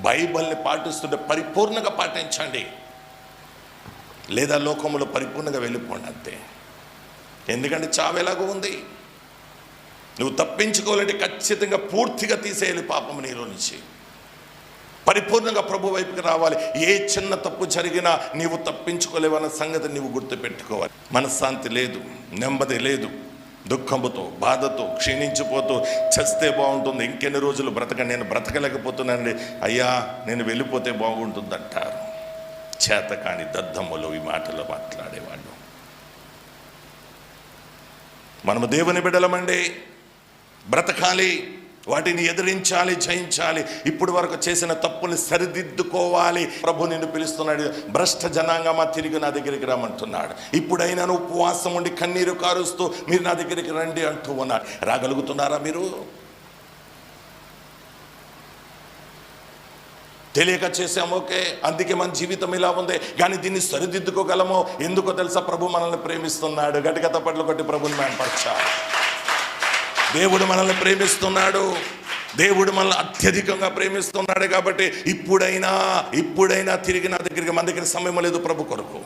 బైబిల్ని పాటిస్తుంటే పరిపూర్ణంగా పాటించండి, లేదా లోకంలో పరిపూర్ణంగా వెళ్ళిపోండి అంతే. ఎందుకంటే చావు ఎలాగో ఉంది. నువ్వు తప్పించుకోవాలంటే ఖచ్చితంగా పూర్తిగా తీసేయాలి పాపం నీలో నుంచి. పరిపూర్ణంగా ప్రభు వైపుకి రావాలి. ఏ చిన్న తప్పు జరిగినా నీవు తప్పించుకోలేవన్న సంగతి నీవు గుర్తుపెట్టుకోవాలి. మనశ్శాంతి లేదు, నెమ్మది లేదు, దుఃఖంతో బాధతో క్షీణించిపోతూ చస్తే బాగుంటుంది, ఇంకెన్ని రోజులు నేను బ్రతకలేకపోతున్నానండి, అయ్యా నేను వెళ్ళిపోతే బాగుంటుందంటారు. చేతకాని దద్దమ్మలు ఈ మాటలు మాట్లాడేవాళ్ళు. మనము దేవుని బిడ్డలమండి, బ్రతకాలి, వాటిని ఎదిరించాలి, జయించాలి. ఇప్పుడు వరకు చేసిన తప్పుల్ని సరిదిద్దుకోవాలి. ప్రభు నిన్ను పిలుస్తున్నాడు, భ్రష్ట జనాంగమా తిరిగి నా దగ్గరికి రమ్మంటున్నాడు. ఇప్పుడైనా ఉపవాసం ఉండి కన్నీరు కారుస్తూ మీరు నా దగ్గరికి రండి అంటూ ఉన్నారు. రాగలుగుతున్నారా మీరు? తెలియక చేసాము, ఓకే, అందుకే మన జీవితం ఇలా ఉంది, కానీ దీన్ని సరిదిద్దుకోగలమో? ఎందుకో తెలుసా? ప్రభు మనల్ని ప్రేమిస్తున్నాడు. గట్టిగా తప్పట్లు కొట్టి ప్రభుని మేంపరచాలి. దేవుడు మనల్ని ప్రేమిస్తున్నాడు, దేవుడు మనల్ని అత్యధికంగా ప్రేమిస్తున్నాడు. కాబట్టి ఇప్పుడైనా తిరిగి నా దగ్గరికి, మన దగ్గర సమయం లేదు ప్రభు కొరకు.